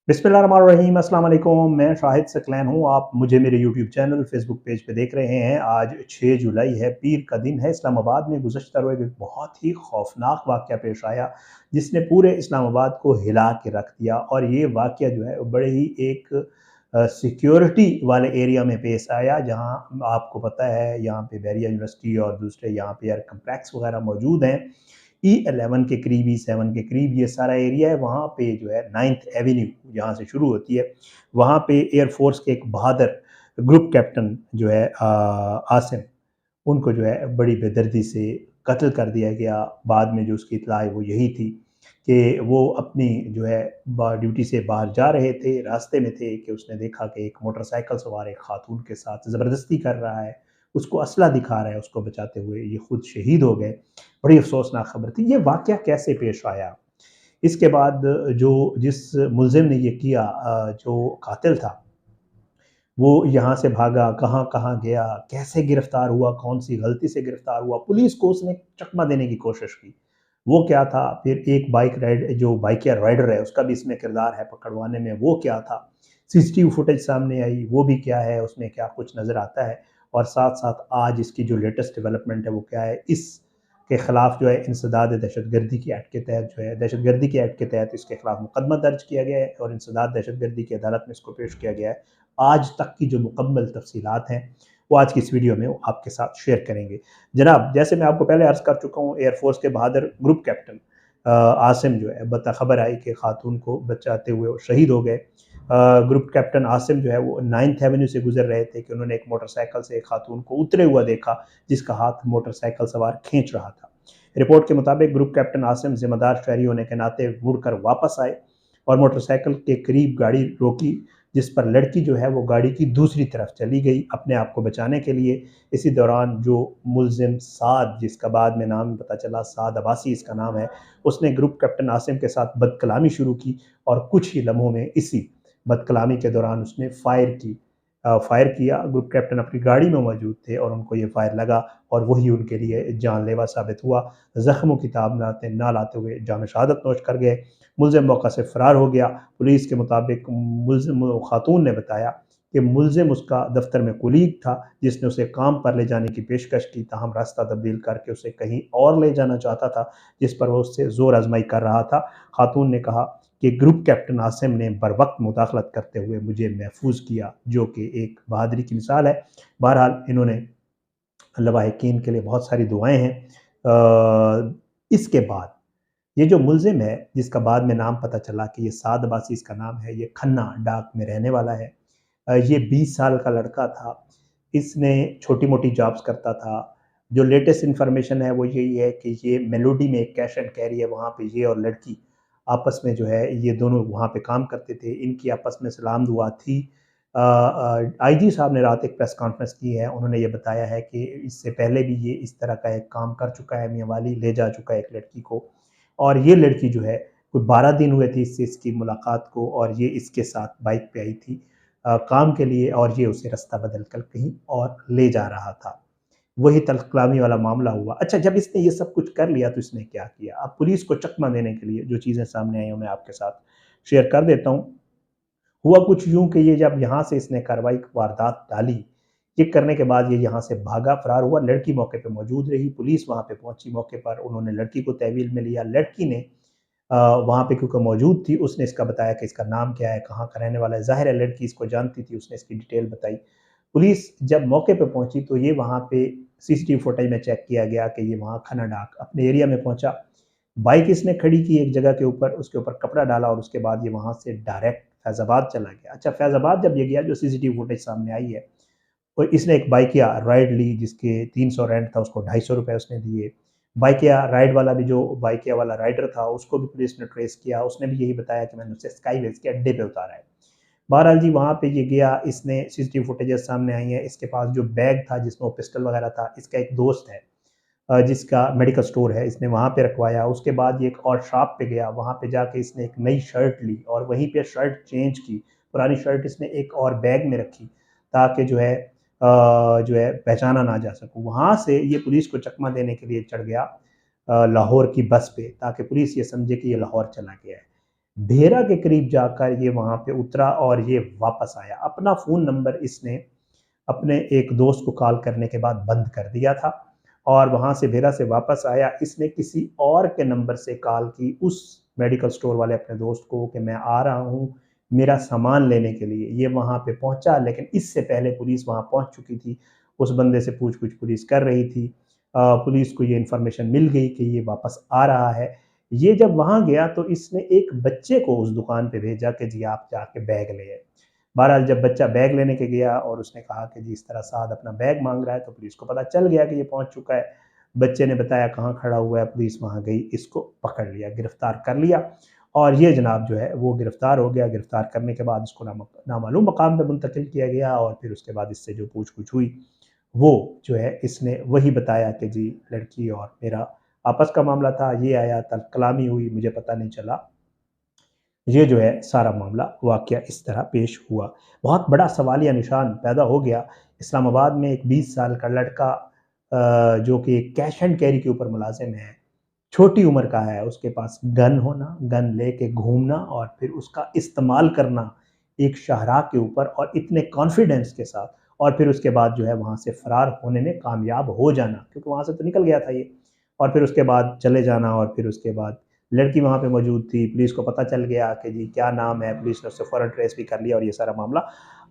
बिस्मिल्लाहिर्रहमानिर्रहीम अस्सलाम वालेकुम। मैं शाहिद सकलैन हूँ। आप मुझे मेरे यूट्यूब चैनल फेसबुक पेज पे देख रहे हैं। आज 6 जुलाई है, पीर का दिन है। इस्लामाबाद में गुज़श्ता रोज़ एक बहुत ही खौफनाक वाक़या पेश आया जिसने पूरे इस्लामाबाद को हिला के रख दिया। और ये वाक़या जो है बड़े ही एक सिक्योरिटी वाले एरिया में पेश आया, जहाँ आपको पता है यहाँ पे बैरिया यूनिवर्सिटी और दूसरे यहाँ पे एयर कम्प्लेक्स वगैरह मौजूद हैं। E11 के करीब, E7 के करीब ये सारा एरिया है। वहाँ पे जो है 9th एवेन्यू जहाँ से शुरू होती है, वहाँ पे एयरफोर्स के एक बहादुर ग्रुप कैप्टन जो है आसिम, उनको जो है बड़ी बेदर्दी से कत्ल कर दिया गया। बाद में जो उसकी इत्तला आई वो यही थी कि वो अपनी जो है ड्यूटी से बाहर जा रहे थे, रास्ते में थे कि उसने देखा कि एक मोटरसाइकिल सवार एक खातून के साथ ज़बरदस्ती कर रहा है, उसको असला दिखा रहा है उसको बचाते हुए। ये खुद शहीद हो गए। बड़ी अफसोसनाक खबर थी। ये वाक़या कैसे पेश आया? इसके बाद जो जिस मुल्ज़िम ने ये किया, जो कातिल था, वो यहाँ से भागा, कहाँ-कहाँ गया, कैसे गिरफ्तार हुआ, कौन-सी गलती से गिरफ्तार हुआ, पुलिस को उसने चकमा देने की कोशिश की। वो क्या था? फिर एक बाइक या राइडर है, उसका भी इसमें किरदार है पकड़वाने में, वो क्या था? सीसीटीवी फुटेज सामने आई, वो भी क्या है, उसमें क्या कुछ नज़र आता है। और साथ-साथ आज इसकी जो लेटेस्ट डेवलपमेंट है वो क्या है? इसके खिलाफ जो है इंसदाद दहशतगर्दी की एक्ट के तहत जो है दहशतगर्दी के एक्ट के तहत इसके खिलाफ मुकदमा दर्ज किया गया है और इंसदाद दहशतगर्दी की अदालत में इसको पेश किया गया है। आज तक की जो मुकम्मल तफ़सीलात हैं, वो आज की इस वीडियो में वो आपके साथ शेयर करेंगे। जनाब, जैसे मैं आपको पहले अर्ज़ कर चुका हूँ, एयरफ़ोर्स के बहादुर ग्रुप कैप्टन आसिम जो है खबर आई कि खातून को बचाते हुए वो शहीद हो गए। ग्रुप कैप्टन आसिम जो है वो 9th एवेन्यू से गुज़र रहे थे कि उन्होंने एक मोटरसाइकिल से एक खातून को उतरे हुआ देखा, जिसका हाथ मोटरसाइकिल सवार खींच रहा था। रिपोर्ट के मुताबिक ग्रुप कैप्टन आसिम ज़िम्मेदार शहरी होने के नाते मुड़कर वापस आए और मोटरसाइकिल के करीब गाड़ी रोकी, जिस पर लड़की जो है वो गाड़ी की दूसरी तरफ चली गई अपने आप को बचाने के लिए। इसी दौरान जो मुल्ज़िम साद, जिसका बाद में नाम पता चला साद अब्बासी इसका नाम है, उसने ग्रुप कैप्टन आसिम के साथ बदकलामी शुरू की और कुछ ही लम्हों में इसी बदकलामी के दौरान उसने फायर किया। ग्रुप कैप्टन अपनी गाड़ी में मौजूद थे और उनको ये फायर लगा और वही उनके लिए जानलेवा साबित हुआ। ज़ख्मों की ताब ना लाते हुए जान शहादत नोश कर गए। मुल्ज़िम मौका से फ़रार हो गया। पुलिस के मुताबिक मुल्ज़िम खातून ने बताया कि मुल्ज़िम उसका दफ्तर में कुलीग था, जिसने उसे काम पर ले जाने की पेशकश की, ताहम रास्ता तब्दील करके उसे कहीं और ले जाना चाहता था, जिस पर वो उससे ज़ोर आज़माई कर रहा था। खातून ने कहा कि ग्रुप कैप्टन आसिम ने बरवक्त मुदाखलत करते हुए मुझे महफूज किया, जो कि एक बहादुरी की मिसाल है। बहरहाल इन्होंने लवाहिकीन के लिए बहुत सारी दुआएँ हैं। इसके बाद ये जो मुल्ज़िम है, जिसका बाद में नाम पता चला कि ये साद अब्बासी इसका नाम है, ये खन्ना डाक में रहने वाला है। ये 20 साल का लड़का था। इसने छोटी-मोटी जॉब्स करता था। जो लेटेस्ट इन्फॉर्मेशन है वो यही है कि ये मेलोडी में एक कैश एंड कैरी है, वहाँ पे ये और लड़की आपस में जो है ये दोनों वहाँ पे काम करते थे। इनकी आपस में सलाम दुआ थी। आईजी साहब ने रात एक प्रेस कॉन्फ्रेंस की है। उन्होंने ये बताया है कि इससे पहले भी ये इस तरह का एक काम कर चुका है, मियाँ वाली ले जा चुका है एक लड़की को। और ये लड़की जो है कोई 12 दिन हुए थे इससे इसकी मुलाकात को और ये इसके साथ बाइक पे आई थी काम के लिए और ये उसे रास्ता बदल कर कहीं और ले जा रहा था। वही तलख्लामी वाला मामला हुआ। अच्छा, जब इसने ये सब कुछ कर लिया तो इसने क्या किया? अब पुलिस को चकमा देने के लिए जो चीज़ें सामने आई हैं मैं आपके साथ शेयर कर देता हूँ। हुआ कुछ यूँ कि ये जब यहाँ से इसने कार्रवाई वारदात डाली, ये करने के बाद ये यहाँ से भागा, फरार हुआ। लड़की मौके पे मौजूद रही, पुलिस वहाँ पे पहुँची मौके पर, उन्होंने लड़की को तहवील में लिया। लड़की ने वहाँ पे क्योंकि मौजूद थी, उसने इसका बताया कि इसका नाम क्या है, कहाँ का रहने वाला है। ज़ाहिर है लड़की इसको जानती थी, उसने इसकी डिटेल बताई। पुलिस जब मौके पे पहुँची तो ये वहाँ पे सीसीटीवी फुटेज में चेक किया गया कि ये वहाँ खन्ना डाक अपने एरिया में पहुँचा। बाइक इसने खड़ी की एक जगह के ऊपर, उसके ऊपर कपड़ा डाला और उसके बाद ये वहाँ से डायरेक्ट फैज़ाबाद चला गया। अच्छा, फैज़ाबाद जब ये गया, जो सीसीटीवी फुटेज सामने आई है, और इसने एक बाइकिया राइड ली जिसके 300 रेंट था, उसको ₹250 उसने दिए। बाइकिया राइड वाला भी, जो बाइकिया वाला राइडर था, उसको भी पुलिस ने ट्रेस किया। उसने भी यही बताया कि मैंने उसे स्काईवेज़ के अड्डे पे उतारा है। बहरहाल जी वहाँ पे ये गया, इसने सीसीटीवी फुटेजेस सामने आई हैं। इसके पास जो बैग था जिसमें वो पिस्टल वगैरह था, इसका एक दोस्त है जिसका मेडिकल स्टोर है, इसने वहाँ पे रखवाया। उसके बाद ये एक और शॉप पे गया, वहाँ पे जाके इसने एक नई शर्ट ली और वहीं पे शर्ट चेंज की। पुरानी शर्ट इसने एक और बैग में रखी ताकि जो है पहचाना ना जा सकूँ। वहाँ से ये पुलिस को चकमा देने के लिए चढ़ गया लाहौर की बस पे, ताकि पुलिस ये समझे कि ये लाहौर चला गया है। भेरा के करीब जाकर ये वहाँ पे उतरा और ये वापस आया। अपना फ़ोन नंबर इसने अपने एक दोस्त को कॉल करने के बाद बंद कर दिया था और वहाँ से भेरा से वापस आया। इसने किसी और के नंबर से कॉल की उस मेडिकल स्टोर वाले अपने दोस्त को कि मैं आ रहा हूँ मेरा सामान लेने के लिए। ये वहाँ पे पहुँचा, लेकिन इससे पहले पुलिस वहाँ पहुँच चुकी थी। उस बंदे से पूछ-पूछ पुलिस कर रही थी। पुलिस को ये इन्फॉर्मेशन मिल गई कि ये वापस आ रहा है। ये जब वहाँ गया तो इसने एक बच्चे को उस दुकान पे भेजा कि जी आप जाके बैग ले आए। बहरहाल जब बच्चा बैग लेने के गया और उसने कहा कि जी इस तरह साद अपना बैग मांग रहा है, तो पुलिस को पता चल गया कि ये पहुंच चुका है। बच्चे ने बताया कहाँ खड़ा हुआ है, पुलिस वहां गई, इसको पकड़ लिया, गिरफ्तार कर लिया और ये जनाब जो है वो गिरफ्तार हो गया। गिरफ्तार करने के बाद इसको नामालूम मकाम पर मुंतकिल किया गया और फिर उसके बाद इससे जो पूछ पूछ हुई वो जो है इसने वही बताया कि जी लड़की और मेरा आपस का मामला था, ये आया, तब कलामी हुई, मुझे पता नहीं चला। ये जो है सारा मामला वाक़या इस तरह पेश हुआ। बहुत बड़ा सवालिया निशान पैदा हो गया। इस्लामाबाद में एक 20 साल का लड़का जो कि कैश एंड कैरी के ऊपर मुलाज़िम है, छोटी उम्र का है, उसके पास गन होना, गन लेके घूमना और फिर उसका इस्तेमाल करना एक शाहराह के ऊपर और इतने कॉन्फिडेंस के साथ और फिर उसके बाद जो है वहाँ से फ़रार होने में कामयाब हो जाना, क्योंकि वहाँ से तो निकल गया था ये और फिर उसके बाद चले जाना और फिर उसके बाद लड़की वहाँ पे मौजूद थी, पुलिस को पता चल गया कि जी क्या नाम है, पुलिस ने उससे फ़ौरन ट्रेस भी कर लिया और ये सारा मामला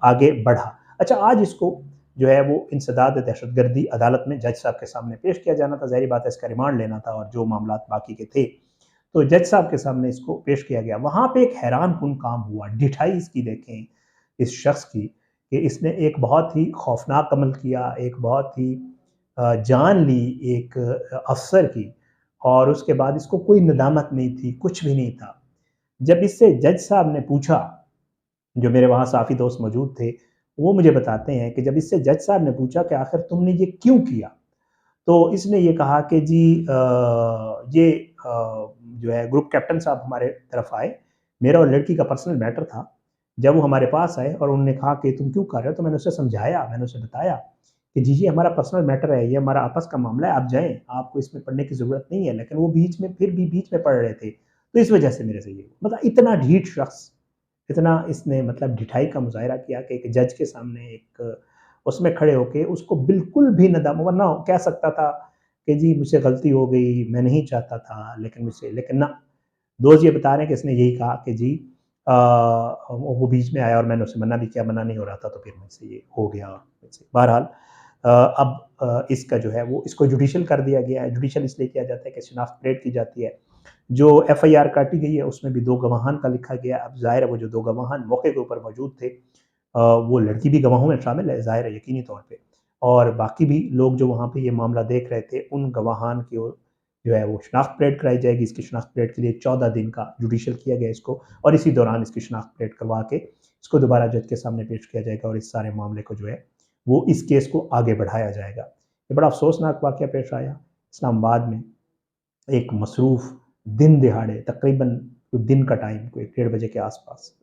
आगे बढ़ा। अच्छा, आज इसको जो है वो इंसदाद दहशतगर्दी अदालत में जज साहब के सामने पेश किया जाना था, ज़ाहिर बात है इसका रिमांड लेना था और जो मामलात बाकी के थे, तो जज साहब के सामने इसको पेश किया गया। वहाँ पे एक हैरानकुन काम हुआ, ढिठाई इसकी देखें इस शख्स की कि इसने एक बहुत ही खौफ़नाक अमल किया, एक बहुत ही जान ली एक अफ़सर की और उसके बाद इसको कोई नदामत नहीं थी, कुछ भी नहीं था। जब इससे जज साहब ने पूछा, जो मेरे वहाँ साथी दोस्त मौजूद थे, वो मुझे बताते हैं कि जब इससे जज साहब ने पूछा कि आखिर तुमने ये क्यों किया? तो इसने ये कहा कि जी ये जो है ग्रुप कैप्टन साहब हमारे तरफ आए, मेरा और लड़की का पर्सनल मैटर था। जब वो हमारे पास आए और उन्होंने कहा कि तुम क्यों कर रहे हो? तो मैंने उसे समझाया, मैंने उसे बताया कि जी, ये हमारा पर्सनल मैटर है, ये हमारा आपस का मामला है, आप जाएँ, आपको इसमें पढ़ने की ज़रूरत नहीं है। लेकिन वो बीच में फिर भी बीच में पढ़ रहे थे, तो इस वजह से मेरे से ये हुआ। मतलब इतना ढीठ शख्स, इतना इसने मतलब ढिठाई का मुज़ाहिरा किया कि एक जज के सामने एक उसमें खड़े होके उसको बिल्कुल भी नदाम, वरना कह सकता था कि जी मुझसे गलती हो गई, मैं नहीं चाहता था, लेकिन मुझसे, लेकिन ना, दोस्त ये बता रहे हैं कि इसने यही कहा कि जी वो बीच में आया और मैंने उसे मना भी किया, मना नहीं हो रहा था, तो फिर मुझसे ये हो गया मुझसे। बहरहाल अब इसका जो है वो इसको जुडिशियल कर दिया गया है। जुडिशियल इसलिए किया जाता है कि शिनाख्त परेड की जाती है। जो एफआईआर काटी गई है उसमें भी 2 गवाहान का लिखा गया है। अब ज़ाहिर है वो जो 2 गवाहान मौके के ऊपर मौजूद थे, वो लड़की भी गवाहों में शामिल है, ज़ाहिर है यकीनी तौर पे, और बाकी भी लोग जो वहाँ पे ये मामला देख रहे थे, उन गवाहान की जो है वो शिनाख्त परेड कराई जाएगी। इसकी शिनाख्त परेड के लिए 14 दिन का जुडिशियल किया गया इसको और इसी दौरान इसकी शिनाख्त परेड करवा के इसको दोबारा जज के सामने पेश किया जाएगा और इस सारे मामले को जो है वो इस केस को आगे बढ़ाया जाएगा। ये बड़ा अफ़सोसनाक वाक़या पेश आया इस्लामाबाद में। एक मसरूफ़ दिन दिहाड़े तकरीबन दिन का टाइम कोई 1 डेढ़ बजे के आस-पास,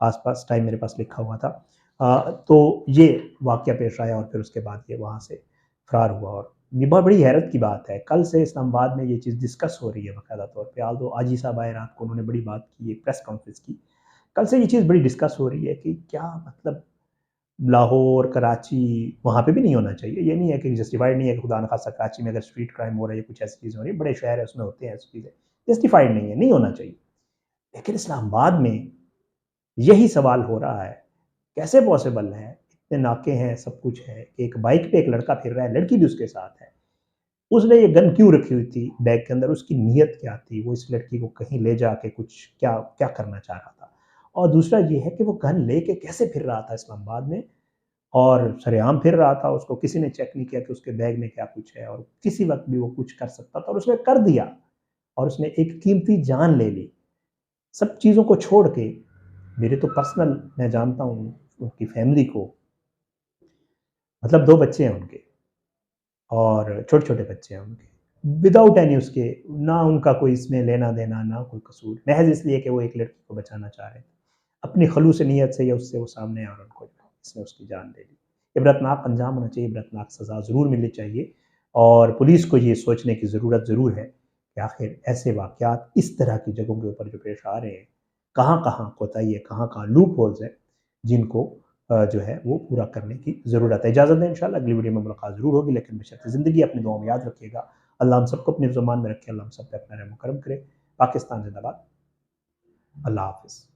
आस-पास टाइम मेरे पास लिखा हुआ था। तो ये वाक़या पेश आया और फिर उसके बाद ये वहाँ से फ़रार हुआ और ये बहुत बड़ी हैरत की बात है। कल से इस्लामाबाद में ये चीज़ डिस्कस हो रही है बाकायदा तौर पे। आल्दो आजी साहब आए रात को, उन्होंने बड़ी बात की, एक प्रेस कॉन्फ्रेंस की। कल से ये चीज़ बड़ी डिस्कस हो रही है कि क्या मतलब लाहौर, कराची, वहाँ पे भी नहीं होना चाहिए। ये नहीं है कि जस्टिफाइड नहीं है कि खुदा न खास्ता कराची में अगर स्ट्रीट क्राइम हो रहा है या कुछ ऐसी चीज़ें हो रही है, बड़े शहर हैं उसमें होते हैं ऐसी चीज़ें। जस्टिफाइड नहीं है, नहीं होना चाहिए। लेकिन इस्लामाबाद में यही सवाल हो रहा है, कैसे पॉसिबल है? इतने नाके हैं, सब कुछ है, कि एक बाइक पे एक लड़का फिर रहा है, लड़की भी उसके साथ है। उसने ये गन क्यों रखी हुई थी बैग के अंदर? उसकी नीयत क्या थी? वो इस लड़की को कहीं ले जाके कुछ क्या क्या करना चाह रहा था? और दूसरा ये है कि वो गन लेके कैसे फिर रहा था इस्लामाबाद में? और सरेआम फिर रहा था, उसको किसी ने चेक नहीं किया कि उसके बैग में क्या कुछ है और किसी वक़्त भी वो कुछ कर सकता था और उसने कर दिया और उसने एक कीमती जान ले ली। सब चीज़ों को छोड़ के मेरे तो पर्सनल, मैं जानता हूँ उनकी फैमिली को, मतलब 2 बच्चे हैं उनके और छोटे-छोटे बच्चे हैं उनके। विदाउट एनी उसके, ना उनका कोई इसमें लेना-देना, ना कोई कसूर, महज़ इसलिए कि वो एक लड़की को बचाना चाह रहे थे। अपनी खलूस नीयत से या उससे वो सामने आए और उनको इसने उसकी जान ले ली। इबरतनाक अंजाम होना चाहिए, इबरतनाक सज़ा ज़रूर मिलनी चाहिए और पुलिस को ये सोचने की ज़रूरत ज़रूर है कि आखिर ऐसे वाक़यात इस तरह की जगहों के ऊपर जो पेश आ रहे हैं, कहाँ-कहाँ कोताही है, कहाँ-कहाँ लूप होल्स हैं, जिनको जो है वो पूरा करने की ज़रूरत है। इजाज़त दें, इंशाअल्लाह अगली वीडियो में मुलाकात ज़रूर होगी, लेकिन बशर्ते ज़िंदगी अपनी दुआओं में याद रखिएगा। अल्लाह हम सबको अपने ज़ुबान में रखे, अल्लाह हम सब पे अपना रहम करम करे। पाकिस्तान ज़िंदाबाद। अल्लाह हाफ़िज़।